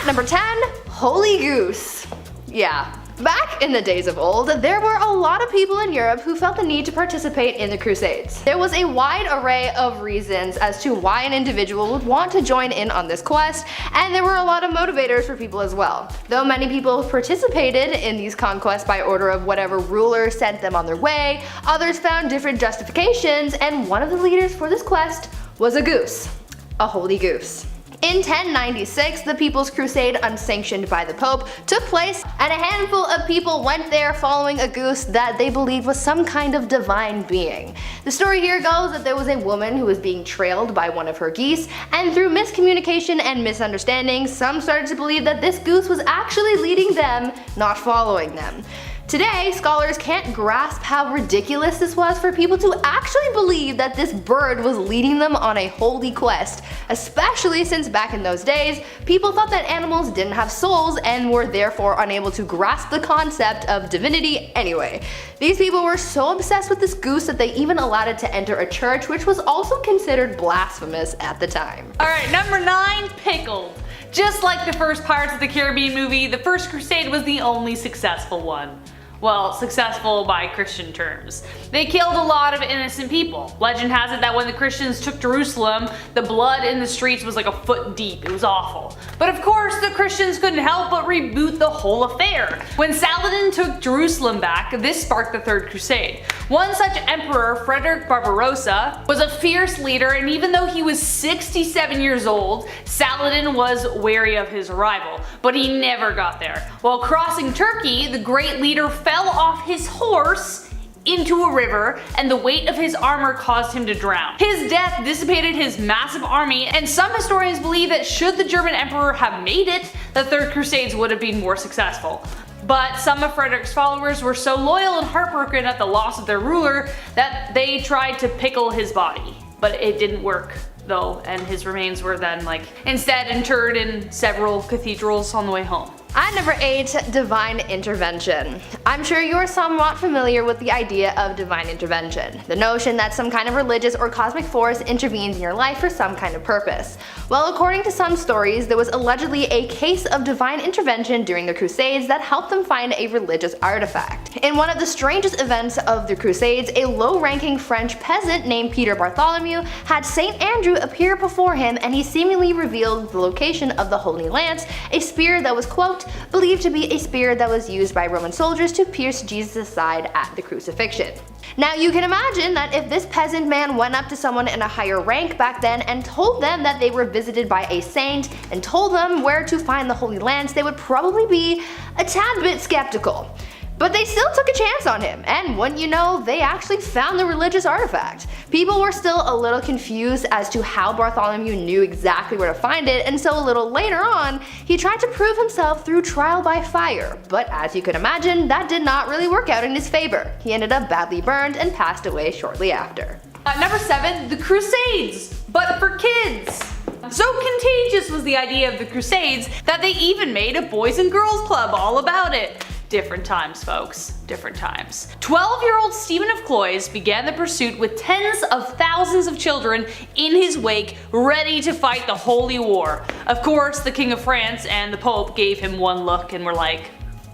number 10, Holy Goose. Yeah. Back in the days of old, there were a lot of people in Europe who felt the need to participate in the Crusades. There was a wide array of reasons as to why an individual would want to join in on this quest, and there were a lot of motivators for people as well. Though many people participated in these conquests by order of whatever ruler sent them on their way, others found different justifications, and one of the leaders for this quest was a goose. A holy goose. In 1096, the People's Crusade, unsanctioned by the Pope, took place, and a handful of people went there following a goose that they believed was some kind of divine being. The story here goes that there was a woman who was being trailed by one of her geese, and through miscommunication and misunderstanding, some started to believe that this goose was actually leading them, not following them. Today, scholars can't grasp how ridiculous this was for people to actually believe that this bird was leading them on a holy quest, especially since back in those days, people thought that animals didn't have souls and were therefore unable to grasp the concept of divinity anyway. These people were so obsessed with this goose that they even allowed it to enter a church, which was also considered blasphemous at the time. Alright, number 9, pickled. Just like the first Pirates of the Caribbean movie, the first Crusade was the only successful one. Well, successful by Christian terms. They killed a lot of innocent people. Legend has it that when the Christians took Jerusalem, the blood in the streets was like a foot deep. It was awful. But of course, the Christians couldn't help but reboot the whole affair. When Saladin took Jerusalem back, this sparked the Third Crusade. One such emperor, Frederick Barbarossa, was a fierce leader, and even though he was 67 years old, Saladin was wary of his arrival. But he never got there. While crossing Turkey, the great leader fell off his horse into a river, and the weight of his armor caused him to drown. His death dissipated his massive army, and some historians believe that should the German emperor have made it, the Third Crusades would have been more successful. But some of Frederick's followers were so loyal and heartbroken at the loss of their ruler that they tried to pickle his body. But it didn't work though, and his remains were then instead interred in several cathedrals on the way home. At number 8, divine intervention. I'm sure you're somewhat familiar with the idea of divine intervention, the notion that some kind of religious or cosmic force intervenes in your life for some kind of purpose. Well, according to some stories, there was allegedly a case of divine intervention during the Crusades that helped them find a religious artifact. In one of the strangest events of the Crusades, a low-ranking French peasant named Peter Bartholomew had St. Andrew appear before him, and he seemingly revealed the location of the Holy Lance, a spear that was, quote, believed to be a spear that was used by Roman soldiers to pierce Jesus' side at the crucifixion. Now you can imagine that if this peasant man went up to someone in a higher rank back then and told them that they were visited by a saint and told them where to find the Holy Lance, they would probably be a tad bit skeptical. But they still took a chance on him, and wouldn't you know, they actually found the religious artifact. People were still a little confused as to how Bartholomew knew exactly where to find it, and so a little later on, he tried to prove himself through trial by fire. But as you can imagine, that did not really work out in his favor. He ended up badly burned and passed away shortly after. Number 7, the Crusades, but for kids. So contagious was the idea of the Crusades that they even made a boys and girls club all about it. Different times, folks. Different times. 12-year-old Stephen of Cloyes began the pursuit with tens of thousands of children in his wake, ready to fight the Holy War. Of course, the King of France and the Pope gave him one look and were like,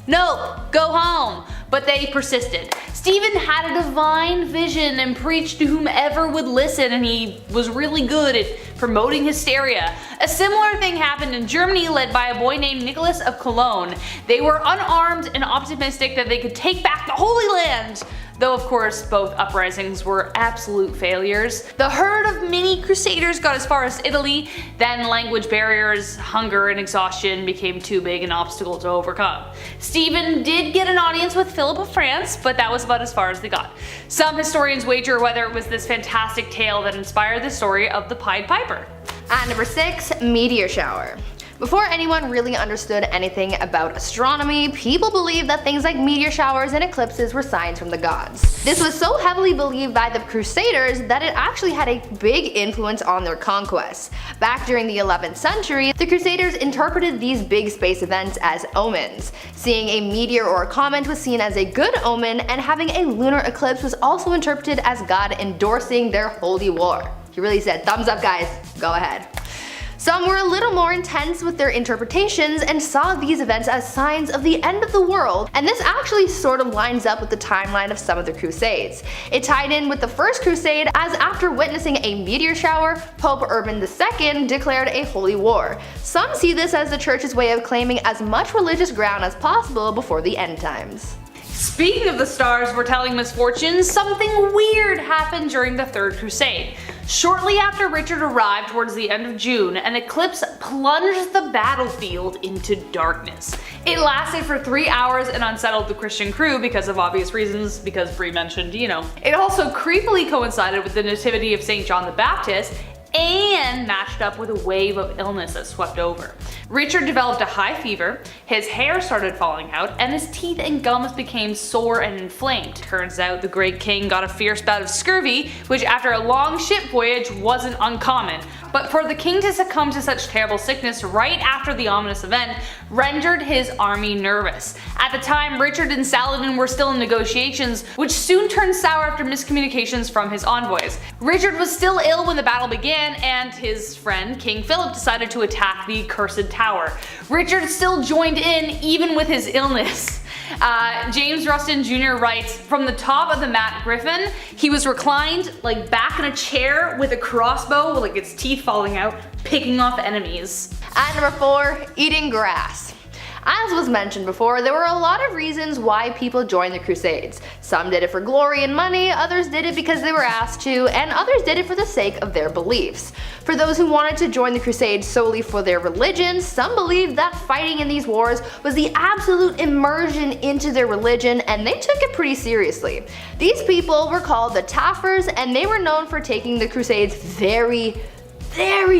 "No, go home." But they persisted. Stephen had a divine vision and preached to whomever would listen, and he was really good at promoting hysteria. A similar thing happened in Germany, led by a boy named Nicholas of Cologne. They were unarmed and optimistic that they could take back the Holy Land. Though of course both uprisings were absolute failures. The herd of mini crusaders got as far as Italy, then language barriers, hunger, and exhaustion became too big an obstacle to overcome. Stephen did get an audience with Philip of France, but that was about as far as they got. Some historians wager whether it was this fantastic tale that inspired the story of the Pied Piper. At number 6, meteor shower. Before anyone really understood anything about astronomy, people believed that things like meteor showers and eclipses were signs from the gods. This was so heavily believed by the Crusaders that it actually had a big influence on their conquests. Back during the 11th century, the Crusaders interpreted these big space events as omens. Seeing a meteor or a comet was seen as a good omen, and having a lunar eclipse was also interpreted as God endorsing their holy war. He really said, "Thumbs up, guys, go ahead." Some were a little more intense with their interpretations and saw these events as signs of the end of the world, and this actually sort of lines up with the timeline of some of the Crusades. It tied in with the First Crusade, as after witnessing a meteor shower, Pope Urban II declared a holy war. Some see this as the church's way of claiming as much religious ground as possible before the end times. Speaking of the stars foretelling misfortunes, something weird happened during the Third Crusade. Shortly after Richard arrived towards the end of June, an eclipse plunged the battlefield into darkness. It lasted for 3 hours and unsettled the Christian crew because of obvious reasons, because Bree mentioned, you know. It also creepily coincided with the nativity of St. John the Baptist and matched up with a wave of illness that swept over. Richard developed a high fever, his hair started falling out, and his teeth and gums became sore and inflamed. Turns out the great king got a fierce bout of scurvy, which after a long ship voyage wasn't uncommon. But for the king to succumb to such terrible sickness right after the ominous event rendered his army nervous. At the time, Richard and Saladin were still in negotiations, which soon turned sour after miscommunications from his envoys. Richard was still ill when the battle began, and his friend King Philip decided to attack the cursed tower. Richard still joined in even with his illness. James Rustin Jr. writes, from the top of the Matt Griffin, he was reclined like back in a chair with a crossbow with like its teeth falling out, picking off enemies. At number 4, eating grass. As was mentioned before, there were a lot of reasons why people joined the Crusades. Some did it for glory and money, others did it because they were asked to, and others did it for the sake of their beliefs. For those who wanted to join the Crusades solely for their religion, some believed that fighting in these wars was the absolute immersion into their religion, and they took it pretty seriously. These people were called the Taffers, and they were known for taking the Crusades very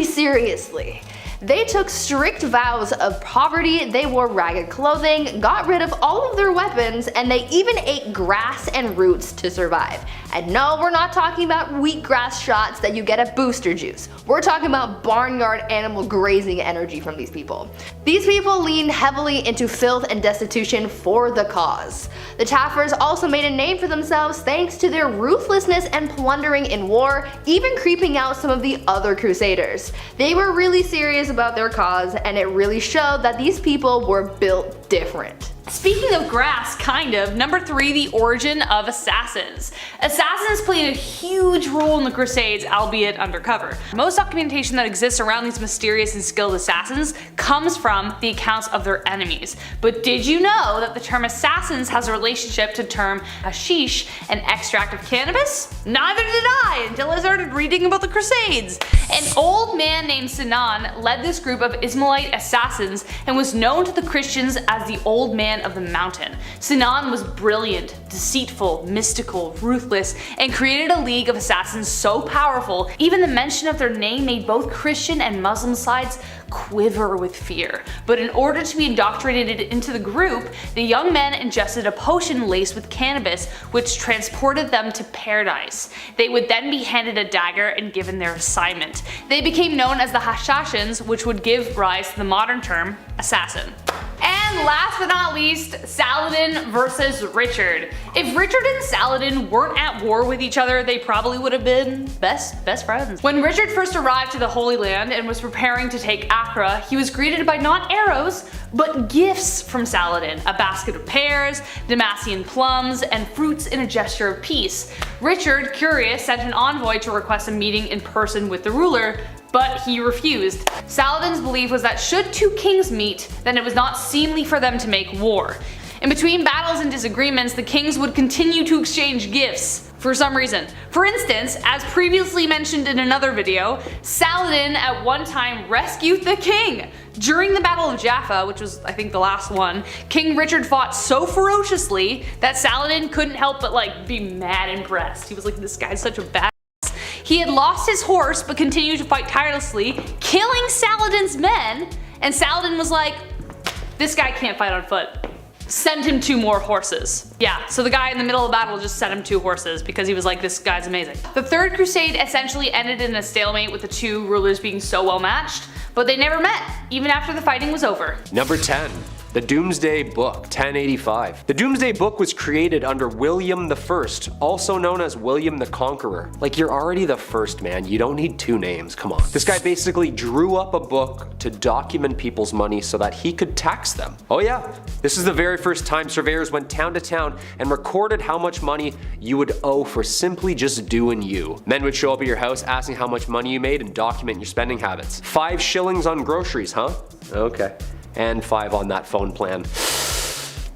seriously. They took strict vows of poverty, they wore ragged clothing, got rid of all of their weapons, and they even ate grass and roots to survive. And no, we're not talking about wheatgrass shots that you get at Booster Juice. We're talking about barnyard animal grazing energy from these people. These people leaned heavily into filth and destitution for the cause. The Taffers also made a name for themselves thanks to their ruthlessness and plundering in war, even creeping out some of the other Crusaders. They were really serious about their cause, and it really showed that these people were built different. Speaking of grass, kind of, number 3, the origin of assassins. Assassins played a huge role in the Crusades, albeit undercover. Most documentation that exists around these mysterious and skilled assassins comes from the accounts of their enemies. But did you know that the term assassins has a relationship to the term hashish, an extract of cannabis? Neither did I until I started reading about the Crusades. An old man named Sinan led this group of Ismailite assassins and was known to the Christians as the Old Man of the Mountain. Sinan was brilliant, deceitful, mystical, ruthless, and created a league of assassins so powerful, even the mention of their name made both Christian and Muslim sides quiver with fear. But in order to be indoctrinated into the group, the young men ingested a potion laced with cannabis, which transported them to paradise. They would then be handed a dagger and given their assignment. They became known as the Hashashins, which would give rise to the modern term assassin. And last but not least, Saladin versus Richard. If Richard and Saladin weren't at war with each other, they probably would have been best friends. When Richard first arrived to the Holy Land and was preparing to take Acre, he was greeted by not arrows, but gifts from Saladin. A basket of pears, Damascene plums, and fruits in a gesture of peace. Richard, curious, sent an envoy to request a meeting in person with the ruler, but he refused. Saladin's belief was that should two kings meet, then it was not seemly for them to make war. In between battles and disagreements, the kings would continue to exchange gifts for some reason. For instance, as previously mentioned in another video, Saladin at one time rescued the king. During the Battle of Jaffa, which was I think the last one, King Richard fought so ferociously that Saladin couldn't help but like be mad impressed. He was like, this guy's such a bad. He had lost his horse but continued to fight tirelessly, killing Saladin's men, and Saladin was like, this guy can't fight on foot. Send him 2 more horses. Yeah, so the guy in the middle of the battle just sent him 2 horses because he was like, this guy's amazing. The Third Crusade essentially ended in a stalemate with the 2 rulers being so well matched, but they never met, even after the fighting was over. Number 10. The Doomsday Book, 1085. The Doomsday Book was created under William I, also known as William the Conqueror. Like, you're already the first, man. You don't need two names, come on. This guy basically drew up a book to document people's money so that he could tax them. Oh yeah, this is the very first time surveyors went town to town and recorded how much money you would owe for simply just doing you. Men would show up at your house asking how much money you made and document your spending habits. 5 shillings on groceries, huh? Okay. And 5 on that phone plan.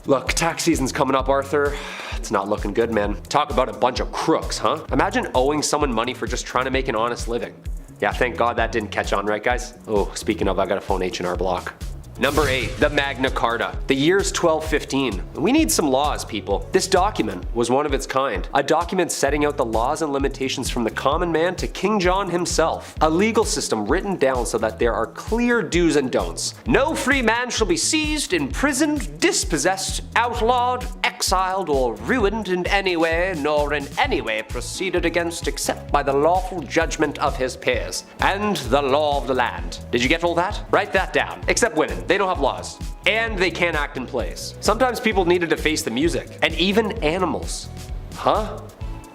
Look, tax season's coming up, Arthur. It's not looking good, man. Talk about a bunch of crooks, huh? Imagine owing someone money for just trying to make an honest living. Yeah, thank God that didn't catch on, right guys? Oh, speaking of, I gotta phone H&R Block. Number 8, the Magna Carta. The year's 1215. We need some laws, people. This document was one of its kind. A document setting out the laws and limitations from the common man to King John himself. A legal system written down so that there are clear do's and don'ts. No free man shall be seized, imprisoned, dispossessed, outlawed, exiled, or ruined in any way, nor in any way proceeded against except by the lawful judgment of his peers, and the law of the land. Did you get all that? Write that down. Except women. They don't have laws. And they can't act in plays. Sometimes people needed to face the music. And even animals. Huh?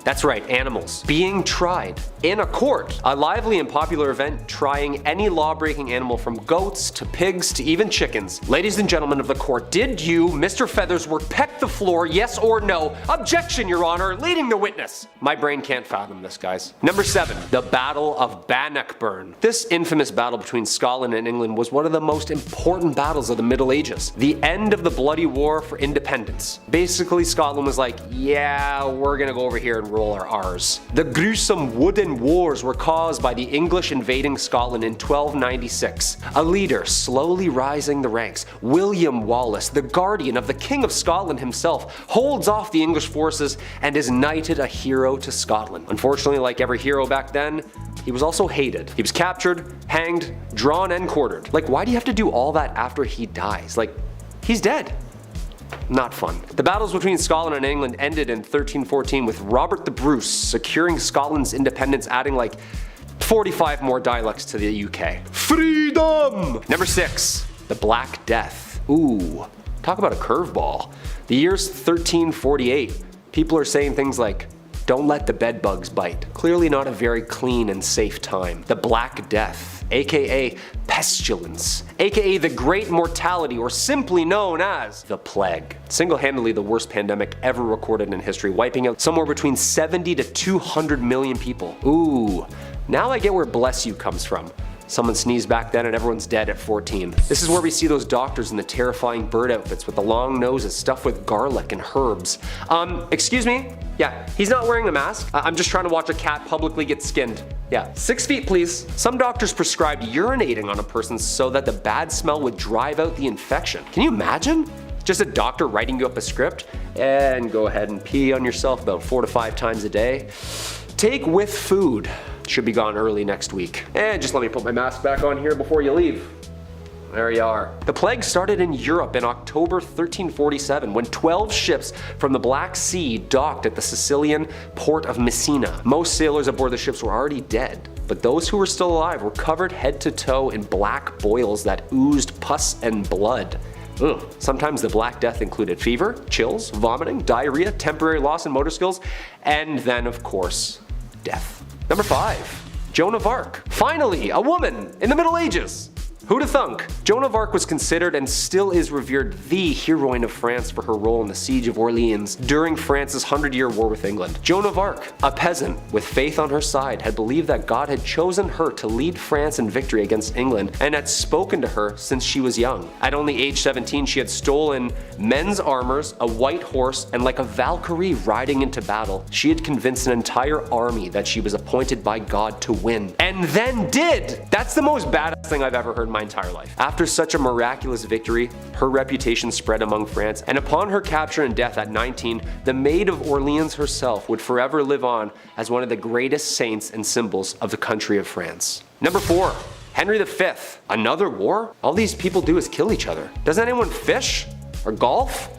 That's right, animals. Being tried in a court. A lively and popular event trying any law-breaking animal from goats to pigs to even chickens. Ladies and gentlemen of the court, did you, Mr. Feathersworth, peck the floor, yes or no? Objection, Your Honor, leading the witness. My brain can't fathom this, guys. Number 7, the Battle of Bannockburn. This infamous battle between Scotland and England was one of the most important battles of the Middle Ages. The end of the bloody war for independence. Basically, Scotland was like, yeah, we're gonna go over here and roll our R's. The gruesome wooden wars were caused by the English invading Scotland in 1296. A leader slowly rising the ranks, William Wallace, the guardian of the King of Scotland himself, holds off the English forces and is knighted a hero to Scotland. Unfortunately, like every hero back then, he was also hated. He was captured, hanged, drawn, and quartered. Like, why do you have to do all that after he dies? Like, he's dead. Not fun. The battles between Scotland and England ended in 1314 with Robert the Bruce securing Scotland's independence, adding like 45 more dialects to the UK. Freedom! Number 6, the Black Death. Ooh, talk about a curveball. The year's 1348. People are saying things like, don't let the bed bugs bite. Clearly not a very clean and safe time. The Black Death, aka pestilence, aka the Great Mortality, or simply known as the Plague. Single-handedly the worst pandemic ever recorded in history, wiping out somewhere between 70 to 200 million people. Ooh, now I get where bless you comes from. Someone sneezed back then and everyone's dead at 14. This is where we see those doctors in the terrifying bird outfits with the long noses stuffed with garlic and herbs. Excuse me? Yeah, he's not wearing a mask. I'm just trying to watch a cat publicly get skinned. Yeah, 6 feet please. Some doctors prescribed urinating on a person so that the bad smell would drive out the infection. Can you imagine? Just a doctor writing you up a script and go ahead and pee on yourself about 4 to 5 times a day. Take with food. Should be gone early next week. And just let me put my mask back on here before you leave. There you are. The plague started in Europe in October 1347 when 12 ships from the Black Sea docked at the Sicilian port of Messina. Most sailors aboard the ships were already dead, but those who were still alive were covered head to toe in black boils that oozed pus and blood. Ugh. Sometimes the Black Death included fever, chills, vomiting, diarrhea, temporary loss in motor skills, and then, of course, death. Number 5, Joan of Arc. Finally, a woman in the Middle Ages. Who'da thunk? Joan of Arc was considered and still is revered the heroine of France for her role in the Siege of Orleans during France's 100-year war with England. Joan of Arc, a peasant with faith on her side, had believed that God had chosen her to lead France in victory against England and had spoken to her since she was young. At only age 17, she had stolen men's armors, a white horse, and like a Valkyrie riding into battle, she had convinced an entire army that she was appointed by God to win. And then did! That's the most badass thing I've ever heard in my entire life. After such a miraculous victory, her reputation spread among France, and upon her capture and death at 19, the Maid of Orleans herself would forever live on as one of the greatest saints and symbols of the country of France. Number 4, Henry V. Another war? All these people do is kill each other. Does anyone fish? Or golf?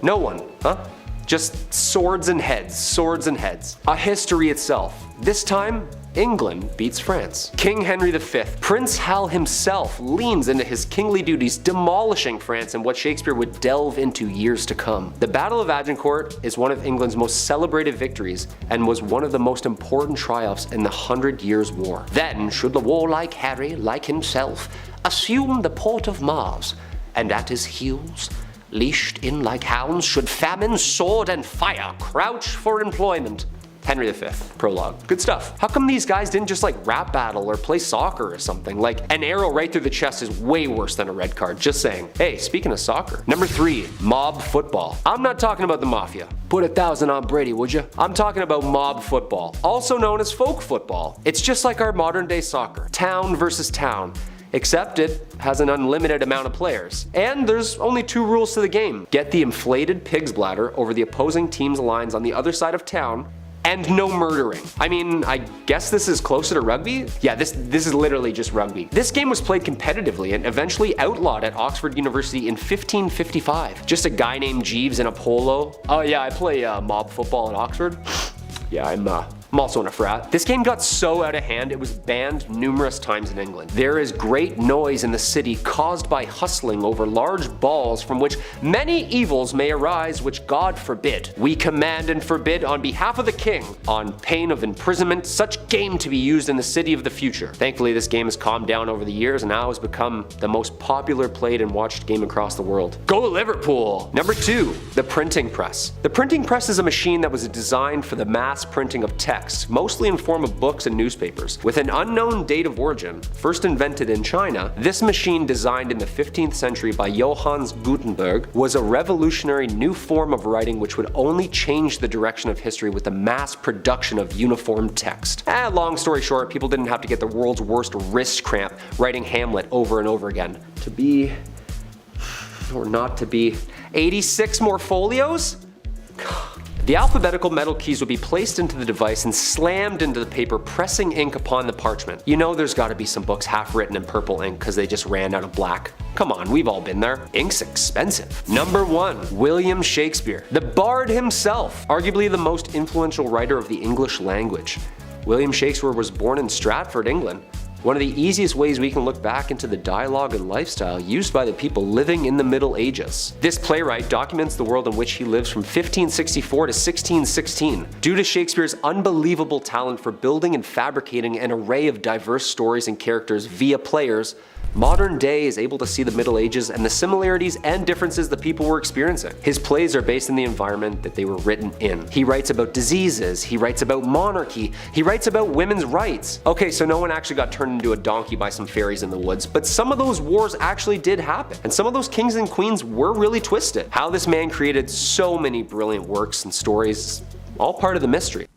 No one, huh? Just swords and heads, swords and heads. A history itself. This time, England beats France. King Henry V, Prince Hal himself, leans into his kingly duties, demolishing France in what Shakespeare would delve into years to come. The Battle of Agincourt is one of England's most celebrated victories and was one of the most important triumphs in the 100 Years' War. Then should the warlike Harry, like himself, assume the port of Mars, and at his heels, leashed in like hounds, should famine, sword, and fire crouch for employment. Henry V, prologue. Good stuff. How come these guys didn't just like rap battle or play soccer or something? Like, an arrow right through the chest is way worse than a red card, just saying. Hey, speaking of soccer. Number 3, mob football. I'm not talking about the mafia. Put 1,000 on Brady, would you? I'm talking about mob football, also known as folk football. It's just like our modern day soccer. Town versus town. Except it has an unlimited amount of players. And there's only 2 rules to the game. Get the inflated pig's bladder over the opposing team's lines on the other side of town, and no murdering. I mean, I guess this is closer to rugby? Yeah, this is literally just rugby. This game was played competitively and eventually outlawed at Oxford University in 1555. Just a guy named Jeeves in a polo. Oh yeah, I play mob football at Oxford. Yeah, I'm also in a frat. This game got so out of hand it was banned numerous times in England. There is great noise in the city caused by hustling over large balls from which many evils may arise which God forbid. We command and forbid on behalf of the king, on pain of imprisonment, such game to be used in the city of the future. Thankfully this game has calmed down over the years and now has become the most popular played and watched game across the world. Go Liverpool! Number 2, the printing press. The printing press is a machine that was designed for the mass printing of text, mostly in form of books and newspapers. With an unknown date of origin, first invented in China, this machine, designed in the 15th century by Johannes Gutenberg, was a revolutionary new form of writing which would only change the direction of history with the mass production of uniform text. Long story short, people didn't have to get the world's worst wrist cramp writing Hamlet over and over again. To be, or not to be, 86 more folios? The alphabetical metal keys would be placed into the device and slammed into the paper, pressing ink upon the parchment. You know there's gotta be some books half written in purple ink because they just ran out of black. Come on, we've all been there. Ink's expensive. Number 1, William Shakespeare. The Bard himself, arguably the most influential writer of the English language. William Shakespeare was born in Stratford, England. One of the easiest ways we can look back into the dialogue and lifestyle used by the people living in the Middle Ages. This playwright documents the world in which he lives from 1564 to 1616. Due to Shakespeare's unbelievable talent for building and fabricating an array of diverse stories and characters via players, modern day is able to see the Middle Ages and the similarities and differences the people were experiencing. His plays are based in the environment that they were written in. He writes about diseases, he writes about monarchy, he writes about women's rights. Okay, so no one actually got turned into a donkey by some fairies in the woods, but some of those wars actually did happen, and some of those kings and queens were really twisted. How this man created so many brilliant works and stories, all part of the mystery.